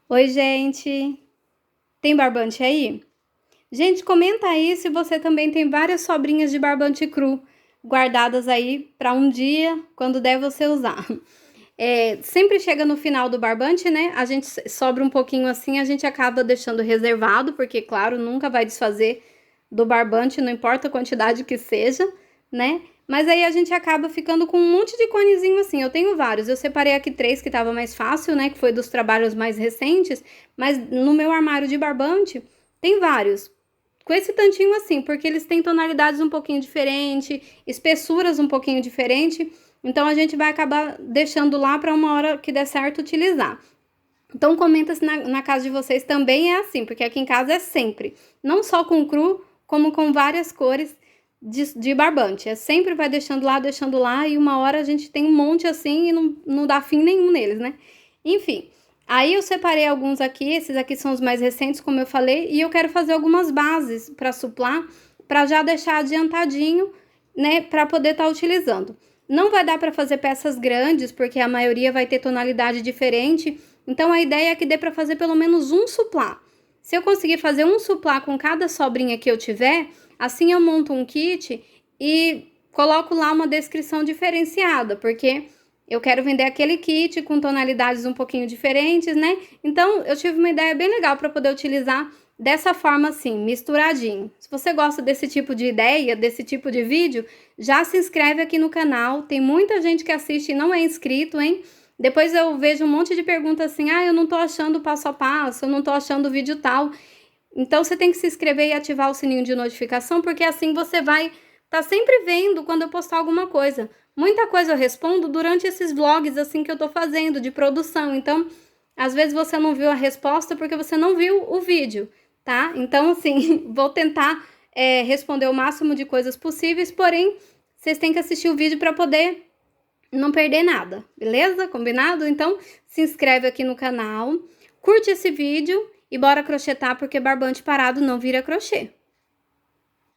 Oi, gente! Tem barbante aí? Gente, comenta aí se você também tem várias sobrinhas de barbante cru guardadas aí para um dia, quando der você usar. Sempre chega no final do barbante, né? A gente sobra um pouquinho assim, a gente acaba deixando reservado, porque, claro, nunca vai desfazer do barbante, não importa a quantidade que seja, né? Mas aí a gente acaba ficando com um monte de conezinho assim. Eu tenho vários. Eu separei aqui 3 que tava mais fácil, né? Que foi dos trabalhos mais recentes. Mas no meu armário de barbante tem vários. Com esse tantinho assim, porque eles têm tonalidades um pouquinho diferente, espessuras um pouquinho diferente. Então a gente vai acabar deixando lá para uma hora que der certo utilizar. Então comenta se na casa de vocês também é assim, porque aqui em casa é sempre. Não só com cru, como com várias cores de barbante. É sempre vai deixando lá, e uma hora a gente tem um monte assim e não dá fim nenhum neles, né? Enfim, aí eu separei alguns aqui, esses aqui são os mais recentes, como eu falei, e eu quero fazer algumas bases para suplar, para já deixar adiantadinho, né, para poder estar utilizando. Não vai dar para fazer peças grandes, porque a maioria vai ter tonalidade diferente, então a ideia é que dê para fazer pelo menos um suplá. Se eu conseguir fazer um suplá com cada sobrinha que eu tiver, assim eu monto um kit e coloco lá uma descrição diferenciada, porque eu quero vender aquele kit com tonalidades um pouquinho diferentes, né? Então eu tive uma ideia bem legal para poder utilizar dessa forma assim, misturadinho. Se você gosta desse tipo de ideia, desse tipo de vídeo, já se inscreve aqui no canal. Tem muita gente que assiste e não é inscrito, hein? Depois eu vejo um monte de perguntas assim: ah, eu não tô achando o passo a passo, eu não tô achando o vídeo tal. Então você tem que se inscrever e ativar o sininho de notificação, porque assim você vai estar sempre vendo quando eu postar alguma coisa. Muita coisa eu respondo durante esses vlogs assim que eu tô fazendo de produção. Então, às vezes você não viu a resposta porque você não viu o vídeo, tá? Então, assim, vou tentar responder o máximo de coisas possíveis, porém, vocês têm que assistir o vídeo para poder não perder nada, beleza? Combinado? Então, se inscreve aqui no canal, curte esse vídeo e bora crochetar, porque barbante parado não vira crochê.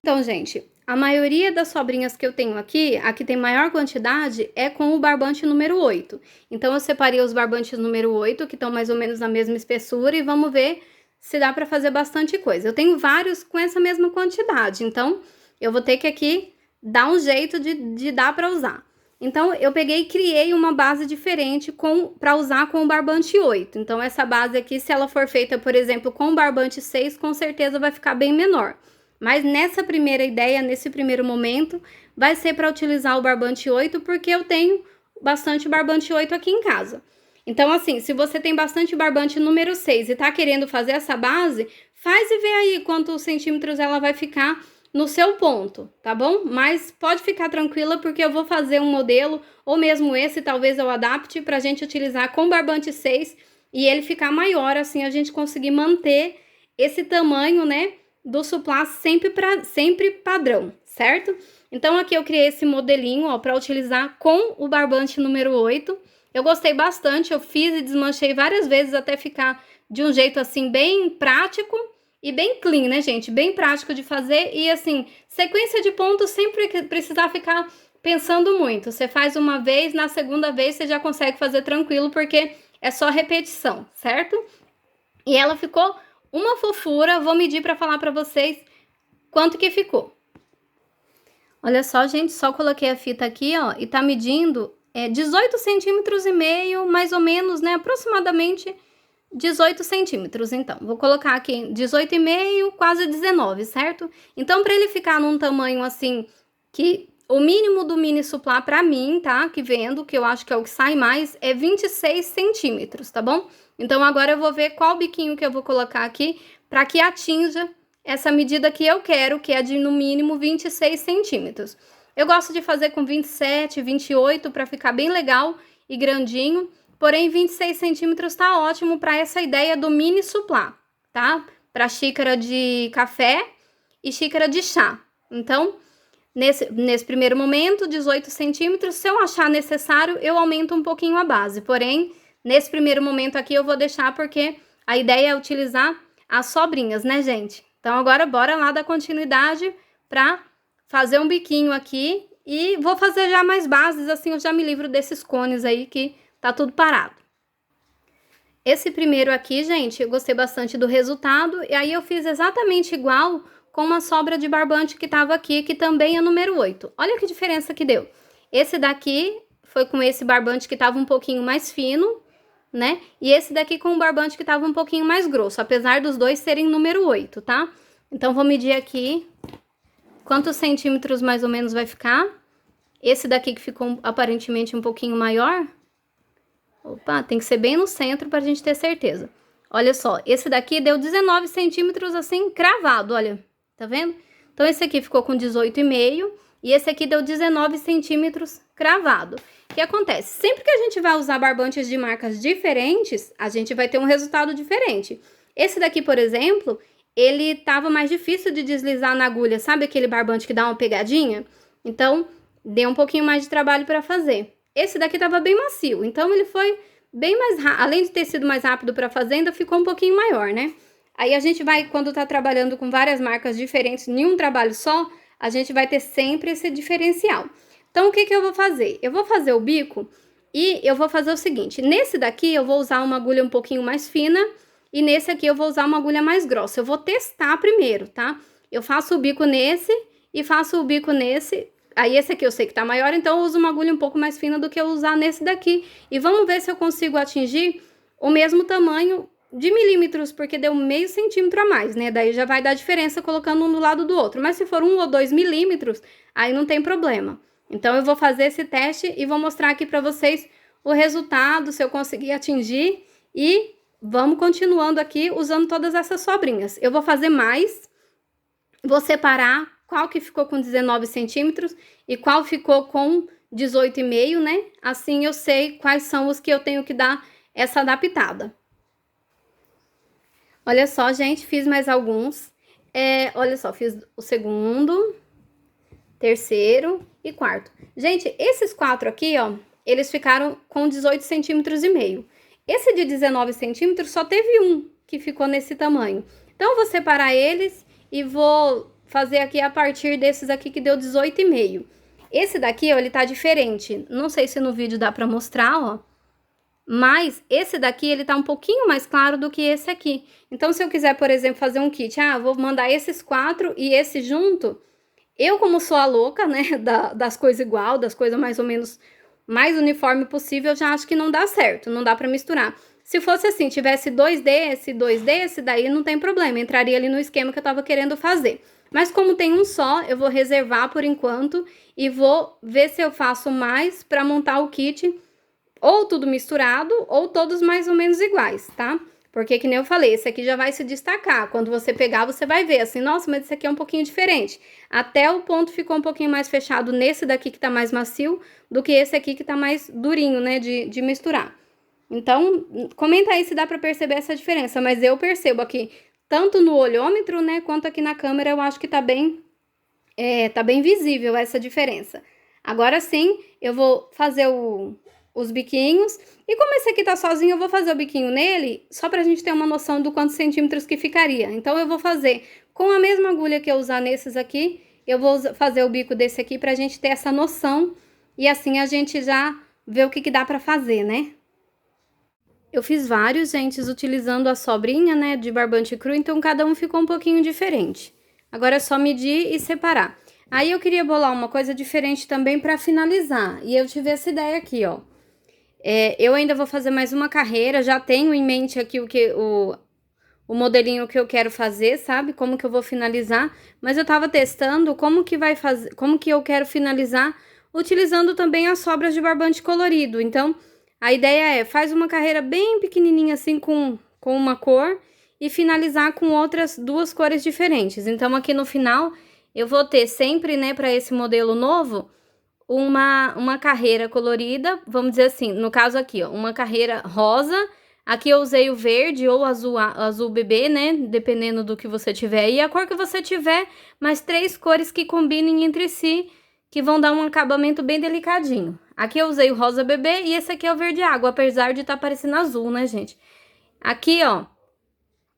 Então, gente, a maioria das sobrinhas que eu tenho aqui, a que tem maior quantidade, é com o barbante número 8. Então, eu separei os barbantes número 8, que estão mais ou menos na mesma espessura, e vamos ver se dá para fazer bastante coisa. Eu tenho vários com essa mesma quantidade, então eu vou ter que aqui dar um jeito de dar para usar. Então, eu peguei e criei uma base diferente para usar com o barbante 8. Então, essa base aqui, se ela for feita, por exemplo, com o barbante 6, com certeza vai ficar bem menor. Mas nessa primeira ideia, nesse primeiro momento, vai ser para utilizar o barbante 8, porque eu tenho bastante barbante 8 aqui em casa. Então, assim, se você tem bastante barbante número 6 e tá querendo fazer essa base, faz e vê aí quantos centímetros ela vai ficar no seu ponto, tá bom? Mas pode ficar tranquila, porque eu vou fazer um modelo, ou mesmo esse, talvez eu adapte, pra gente utilizar com barbante 6 e ele ficar maior, assim a gente conseguir manter esse tamanho, né, do suplá sempre padrão, certo? Então aqui eu criei esse modelinho, ó, para utilizar com o barbante número 8. Eu gostei bastante, eu fiz e desmanchei várias vezes até ficar de um jeito assim bem prático e bem clean, né, gente? Bem prático de fazer e assim, sequência de pontos sempre que precisar ficar pensando muito. Você faz uma vez, na segunda vez você já consegue fazer tranquilo, porque é só repetição, certo? E ela ficou uma fofura. Vou medir para falar para vocês quanto que ficou. Olha só, gente, só coloquei a fita aqui, ó, e tá medindo 18 centímetros e meio, mais ou menos, né, aproximadamente 18 centímetros. Então, vou colocar aqui 18,5, quase 19, certo? Então, para ele ficar num tamanho assim, que o mínimo do mini suplá pra mim, tá, que vendo, que eu acho que é o que sai mais, é 26 centímetros, tá bom? Então, agora eu vou ver qual biquinho que eu vou colocar aqui para que atinja essa medida que eu quero, que é de no mínimo 26 centímetros. Eu gosto de fazer com 27, 28 para ficar bem legal e grandinho, porém 26 centímetros tá ótimo para essa ideia do mini suplá, tá? Para xícara de café e xícara de chá. Então, nesse primeiro momento, 18 centímetros, se eu achar necessário, eu aumento um pouquinho a base, porém, nesse primeiro momento aqui eu vou deixar porque a ideia é utilizar as sobrinhas, né, gente? Então, agora bora lá dar continuidade para fazer um biquinho aqui e vou fazer já mais bases, assim eu já me livro desses cones aí que tá tudo parado. Esse primeiro aqui, gente, eu gostei bastante do resultado, e aí eu fiz exatamente igual com uma sobra de barbante que tava aqui, que também é número 8. Olha que diferença que deu. Esse daqui foi com esse barbante que tava um pouquinho mais fino, né? E esse daqui com o barbante que tava um pouquinho mais grosso, apesar dos dois serem número 8, tá? Então, vou medir aqui quantos centímetros mais ou menos vai ficar. Esse daqui que ficou aparentemente um pouquinho maior. Opa, tem que ser bem no centro pra gente ter certeza. Olha só, esse daqui deu 19 centímetros assim, cravado, olha. Tá vendo? Então, esse aqui ficou com 18,5 e esse aqui deu 19 centímetros cravado. O que acontece? Sempre que a gente vai usar barbantes de marcas diferentes, a gente vai ter um resultado diferente. Esse daqui, por exemplo, ele tava mais difícil de deslizar na agulha. Sabe aquele barbante que dá uma pegadinha? Então, deu um pouquinho mais de trabalho para fazer. Esse daqui tava bem macio, então ele foi bem mais rápido. Além de ter sido mais rápido para fazer, ainda ficou um pouquinho maior, né? Aí a gente vai, quando tá trabalhando com várias marcas diferentes em um trabalho só, a gente vai ter sempre esse diferencial. Então, o que eu vou fazer? Eu vou fazer o bico e eu vou fazer o seguinte. Nesse daqui, eu vou usar uma agulha um pouquinho mais fina e nesse aqui eu vou usar uma agulha mais grossa. Eu vou testar primeiro, tá? Eu faço o bico nesse e faço o bico nesse. Aí esse aqui eu sei que tá maior, então eu uso uma agulha um pouco mais fina do que eu usar nesse daqui. E vamos ver se eu consigo atingir o mesmo tamanho de milímetros, porque deu meio centímetro a mais, né? Daí já vai dar diferença colocando um do lado do outro. Mas se for 1 ou 2 milímetros, aí não tem problema. Então eu vou fazer esse teste e vou mostrar aqui pra vocês o resultado, se eu conseguir atingir. E vamos continuando aqui usando todas essas sobrinhas. Eu vou fazer mais, vou separar qual que ficou com 19 centímetros e qual ficou com 18,5, né? Assim eu sei quais são os que eu tenho que dar essa adaptada. Olha só, gente, fiz mais alguns. Olha só, fiz o segundo, terceiro e quarto. Gente, esses 4 aqui, ó, eles ficaram com 18 centímetros e meio. Esse de 19 centímetros só teve um que ficou nesse tamanho. Então, eu vou separar eles e vou fazer aqui a partir desses aqui que deu 18,5. Esse daqui, ó, ele tá diferente. Não sei se no vídeo dá pra mostrar, ó. Mas esse daqui, ele tá um pouquinho mais claro do que esse aqui. Então, se eu quiser, por exemplo, fazer um kit, vou mandar esses 4 e esse junto, eu, como sou a louca, né, das coisas igual, das coisas mais ou menos mais uniforme possível, já acho que não dá certo, não dá pra misturar. Se fosse assim, tivesse 2 desse, daí não tem problema, entraria ali no esquema que eu tava querendo fazer. Mas como tem um só, eu vou reservar por enquanto e vou ver se eu faço mais pra montar o kit ou tudo misturado, ou todos mais ou menos iguais, tá? Porque, que nem eu falei, esse aqui já vai se destacar. Quando você pegar, você vai ver assim, nossa, mas esse aqui é um pouquinho diferente. Até o ponto ficou um pouquinho mais fechado nesse daqui que tá mais macio, do que esse aqui que tá mais durinho, né, de misturar. Então, comenta aí se dá pra perceber essa diferença. Mas eu percebo aqui, tanto no olhômetro, né, quanto aqui na câmera, eu acho que tá bem visível essa diferença. Agora sim, eu vou fazer os biquinhos. E como esse aqui tá sozinho, eu vou fazer o biquinho nele, só pra gente ter uma noção do quantos centímetros que ficaria. Então, eu vou fazer com a mesma agulha que eu usar nesses aqui, eu vou fazer o bico desse aqui pra gente ter essa noção. E assim a gente já vê o que dá pra fazer, né? Eu fiz vários, gente, utilizando a sobrinha, né, de barbante cru, então cada um ficou um pouquinho diferente. Agora é só medir e separar. Aí eu queria bolar uma coisa diferente também pra finalizar, e eu tive essa ideia aqui, ó. Eu ainda vou fazer mais uma carreira, já tenho em mente aqui o modelinho que eu quero fazer, sabe? Como que eu vou finalizar, mas eu tava testando como que eu quero finalizar, utilizando também as sobras de barbante colorido. Então, a ideia faz uma carreira bem pequenininha assim com uma cor e finalizar com outras 2 cores diferentes. Então, aqui no final, eu vou ter sempre, né, para esse modelo novo, uma carreira colorida, vamos dizer assim, no caso aqui, ó, uma carreira rosa. Aqui eu usei o verde ou azul bebê, né, dependendo do que você tiver. E a cor que você tiver, mais 3 cores que combinem entre si, que vão dar um acabamento bem delicadinho. Aqui eu usei o rosa bebê e esse aqui é o verde água, apesar de estar parecendo azul, né, gente? Aqui, ó,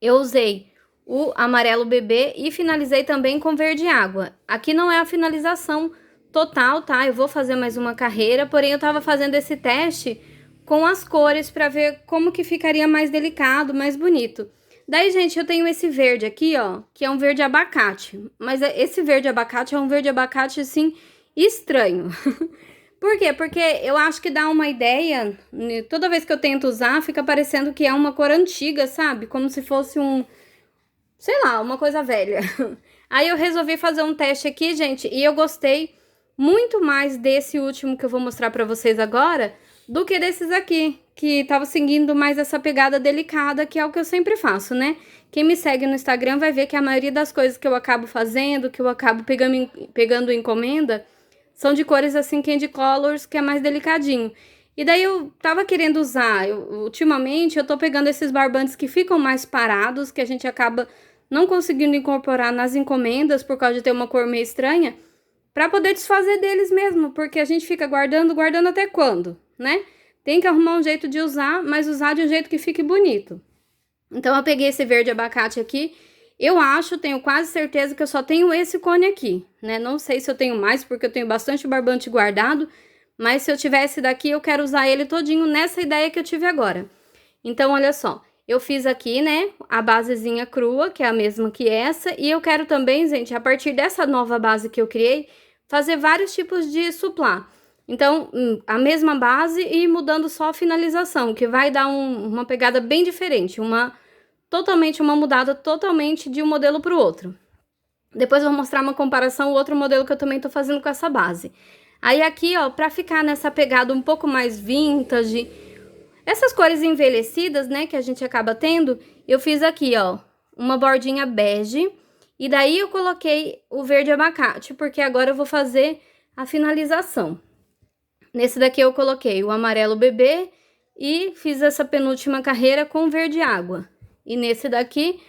eu usei o amarelo bebê e finalizei também com verde água. Aqui não é a finalização total, tá? Eu vou fazer mais uma carreira, porém eu tava fazendo esse teste com as cores para ver como que ficaria mais delicado, mais bonito. Daí, gente, eu tenho esse verde aqui, ó, que é um verde abacate. Mas esse verde abacate é um verde abacate, assim, estranho. Por quê? Porque eu acho que dá uma ideia, toda vez que eu tento usar, fica parecendo que é uma cor antiga, sabe? Como se fosse sei lá, uma coisa velha. Aí eu resolvi fazer um teste aqui, gente, e eu gostei muito mais desse último que eu vou mostrar pra vocês agora do que desses aqui, que tava seguindo mais essa pegada delicada, que é o que eu sempre faço, né? Quem me segue no Instagram vai ver que a maioria das coisas que eu acabo fazendo, que eu acabo pegando encomenda, são de cores assim, candy colors, que é mais delicadinho. E daí eu tava querendo usar, ultimamente eu tô pegando esses barbantes que ficam mais parados, que a gente acaba não conseguindo incorporar nas encomendas por causa de ter uma cor meio estranha, para poder desfazer deles mesmo, porque a gente fica guardando até quando, né? Tem que arrumar um jeito de usar, mas usar de um jeito que fique bonito. Então eu peguei esse verde abacate aqui, eu acho, tenho quase certeza que eu só tenho esse cone aqui, né? Não sei se eu tenho mais, porque eu tenho bastante barbante guardado, mas se eu tivesse daqui, eu quero usar ele todinho nessa ideia que eu tive agora. Então, olha só, eu fiz aqui, né, a basezinha crua, que é a mesma que essa, e eu quero também, gente, a partir dessa nova base que eu criei, fazer vários tipos de suplá. Então, a mesma base e mudando só a finalização, que vai dar uma pegada bem diferente, uma mudada totalmente de um modelo para o outro. Depois eu vou mostrar uma comparação, o outro modelo que eu também tô fazendo com essa base. Aí aqui, ó, pra ficar nessa pegada um pouco mais vintage, essas cores envelhecidas, né, que a gente acaba tendo, eu fiz aqui, ó, uma bordinha bege, e daí eu coloquei o verde abacate, porque agora eu vou fazer a finalização. Nesse daqui eu coloquei o amarelo bebê e fiz essa penúltima carreira com verde água. E nesse daqui,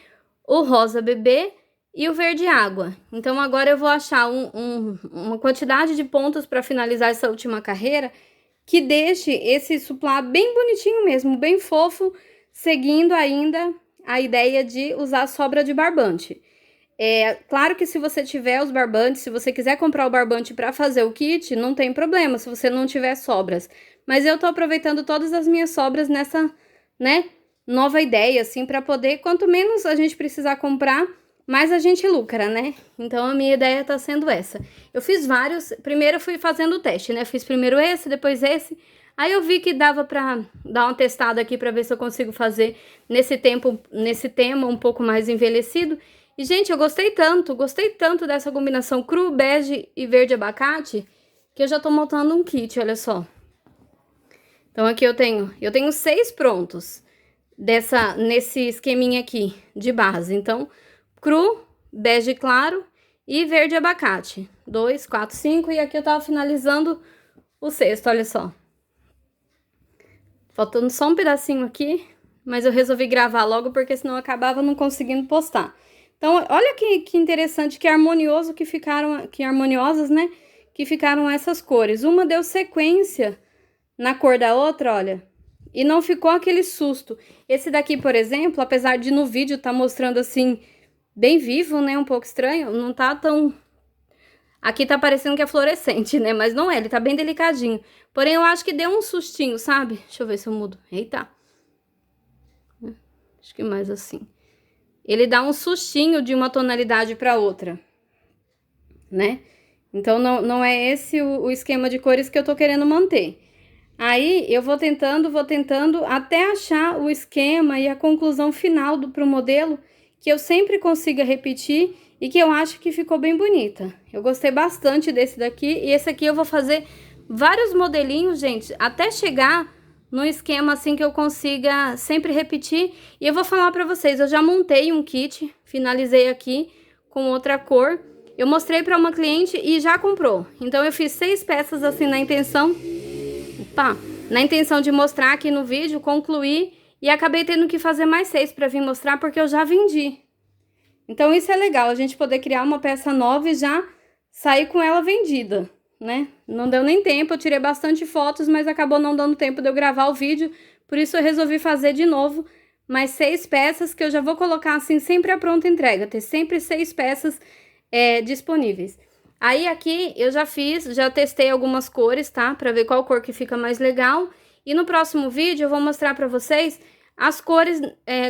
o rosa bebê e o verde água. Então, agora eu vou achar uma quantidade de pontos para finalizar essa última carreira que deixe esse suplá bem bonitinho mesmo, bem fofo, seguindo ainda a ideia de usar sobra de barbante. É claro que se você tiver os barbantes, se você quiser comprar o barbante para fazer o kit, não tem problema se você não tiver sobras. Mas eu tô aproveitando todas as minhas sobras nessa, né, nova ideia, assim, para poder, quanto menos a gente precisar comprar, mais a gente lucra, né? Então, a minha ideia tá sendo essa. Eu fiz vários, primeiro eu fui fazendo o teste, né? Fiz primeiro esse, depois esse. Aí eu vi que dava pra dar uma testada aqui pra ver se eu consigo fazer nesse tema um pouco mais envelhecido. E, gente, eu gostei tanto dessa combinação cru, bege e verde abacate, que eu já tô montando um kit, olha só. Então, aqui eu tenho 6 prontos nesse esqueminha aqui de base. Então, cru, bege claro e verde abacate. 2, 4, 5 e aqui eu tava finalizando o sexto, olha só. Faltando só um pedacinho aqui, mas eu resolvi gravar logo porque senão eu acabava não conseguindo postar. Então, olha que interessante, que harmonioso que ficaram, que harmoniosas, né? Que ficaram essas cores. Uma deu sequência na cor da outra, olha. E não ficou aquele susto. Esse daqui, por exemplo, apesar de no vídeo tá mostrando assim, bem vivo, né? Um pouco estranho, não tá tão... Aqui tá parecendo que é fluorescente, né? Mas não é, ele tá bem delicadinho. Porém, eu acho que deu um sustinho, sabe? Deixa eu ver se eu mudo. Eita. Acho que mais assim. Ele dá um sustinho de uma tonalidade para outra, né? Então, não é esse o esquema de cores que eu tô querendo manter. Aí, eu vou tentando até achar o esquema e a conclusão final pro modelo, que eu sempre consiga repetir e que eu acho que ficou bem bonita. Eu gostei bastante desse daqui e esse aqui eu vou fazer vários modelinhos, gente, até chegar no esquema assim que eu consiga sempre repetir. E eu vou falar pra vocês, eu já montei um kit, finalizei aqui com outra cor. Eu mostrei pra uma cliente e já comprou. Então eu fiz 6 peças assim na intenção, de mostrar aqui no vídeo, concluir. E acabei tendo que fazer mais 6 pra vir mostrar porque eu já vendi. Então isso é legal, a gente poder criar uma peça nova e já sair com ela vendida, né? Não deu nem tempo, eu tirei bastante fotos, mas acabou não dando tempo de eu gravar o vídeo, por isso eu resolvi fazer de novo mais 6 peças que eu já vou colocar assim sempre à pronta entrega, ter sempre 6 peças disponíveis. Aí aqui eu já testei algumas cores, tá? Pra ver qual cor que fica mais legal. E no próximo vídeo eu vou mostrar pra vocês as cores,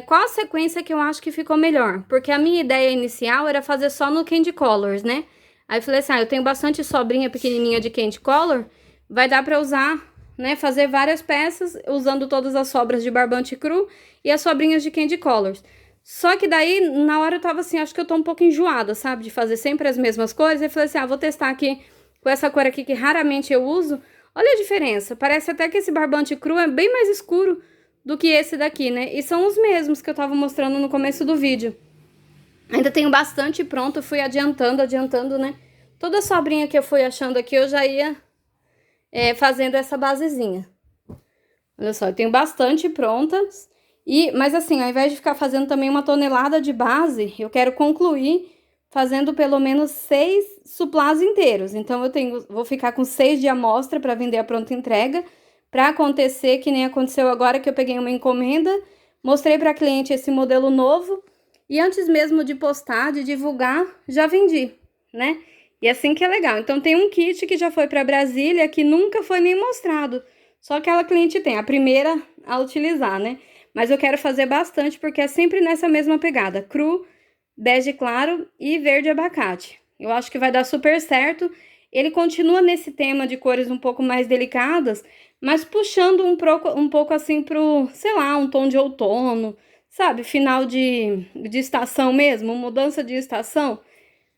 qual a sequência que eu acho que ficou melhor. Porque a minha ideia inicial era fazer só no Candy Colors, né? Aí eu falei assim, eu tenho bastante sobrinha pequenininha de Candy Color, vai dar pra usar, né, fazer várias peças usando todas as sobras de barbante cru e as sobrinhas de Candy Colors. Só que daí, na hora eu tava assim, acho que eu tô um pouco enjoada, sabe? De fazer sempre as mesmas cores. Eu falei assim, vou testar aqui com essa cor aqui que raramente eu uso. Olha a diferença, parece até que esse barbante cru é bem mais escuro do que esse daqui, né? E são os mesmos que eu tava mostrando no começo do vídeo. Ainda tenho bastante pronto, eu fui adiantando, né? Toda sobrinha que eu fui achando aqui, eu já ia fazendo essa basezinha. Olha só, eu tenho bastante prontas. Mas assim, ao invés de ficar fazendo também 1 tonelada de base, eu quero concluir fazendo pelo menos 6 suplás inteiros. Então, vou ficar com 6 de amostra para vender a pronta entrega. Para acontecer, que nem aconteceu agora que eu peguei uma encomenda, mostrei para a cliente esse modelo novo. E antes mesmo de postar, de divulgar, já vendi, né? E assim que é legal. Então, tem um kit que já foi para Brasília, que nunca foi nem mostrado. Só aquela cliente tem, a primeira a utilizar, né? Mas eu quero fazer bastante, porque é sempre nessa mesma pegada. Cru, bege claro e verde abacate. Eu acho que vai dar super certo. Ele continua nesse tema de cores um pouco mais delicadas, mas puxando um pouco assim pro, sei lá, um tom de outono, sabe? Final de estação mesmo, mudança de estação,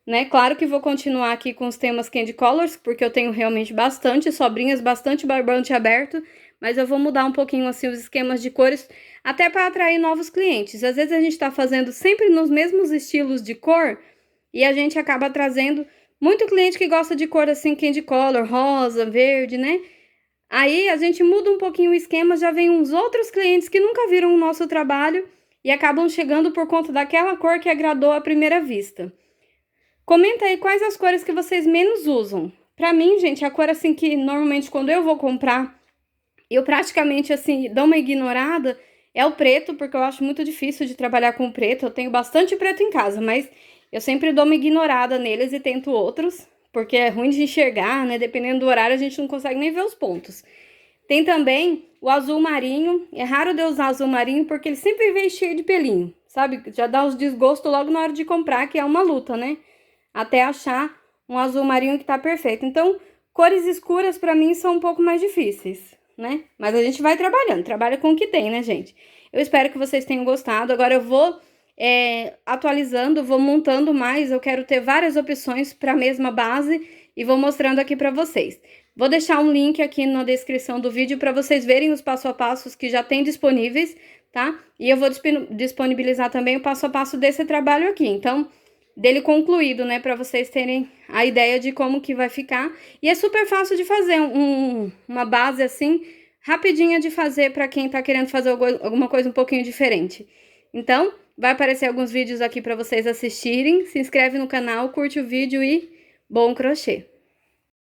né? Claro que vou continuar aqui com os temas Candy Colors, porque eu tenho realmente bastante sobrinhas, bastante barbante aberto, mas eu vou mudar um pouquinho assim os esquemas de cores, até para atrair novos clientes. Às vezes a gente tá fazendo sempre nos mesmos estilos de cor, e a gente acaba trazendo muito cliente que gosta de cor assim, Candy Color, rosa, verde, né? Aí a gente muda um pouquinho o esquema, já vem uns outros clientes que nunca viram o nosso trabalho e acabam chegando por conta daquela cor que agradou à primeira vista. Comenta aí quais as cores que vocês menos usam. Pra mim, gente, a cor assim que normalmente quando eu vou comprar, eu praticamente assim dou uma ignorada, é o preto, porque eu acho muito difícil de trabalhar com preto. Eu tenho bastante preto em casa, mas eu sempre dou uma ignorada neles e tento outros, porque é ruim de enxergar, né? Dependendo do horário, a gente não consegue nem ver os pontos. Tem também o azul marinho. É raro de eu usar azul marinho, porque ele sempre vem cheio de pelinho, sabe? Já dá os desgostos logo na hora de comprar, que é uma luta, né? Até achar um azul marinho que tá perfeito. Então, cores escuras pra mim são um pouco mais difíceis, né? Mas a gente vai trabalhando, trabalha com o que tem, né, gente? Eu espero que vocês tenham gostado. Agora eu vou atualizando, vou montando mais. Eu quero ter várias opções para a mesma base e vou mostrando aqui para vocês. Vou deixar um link aqui na descrição do vídeo para vocês verem os passo a passos que já tem disponíveis, tá? E eu vou disponibilizar também o passo a passo desse trabalho aqui. Então, dele concluído, né, para vocês terem a ideia de como que vai ficar. E é super fácil de fazer uma base assim, rapidinha de fazer para quem tá querendo fazer alguma coisa um pouquinho diferente. Então, vai aparecer alguns vídeos aqui para vocês assistirem. Se inscreve no canal, curte o vídeo e bom crochê!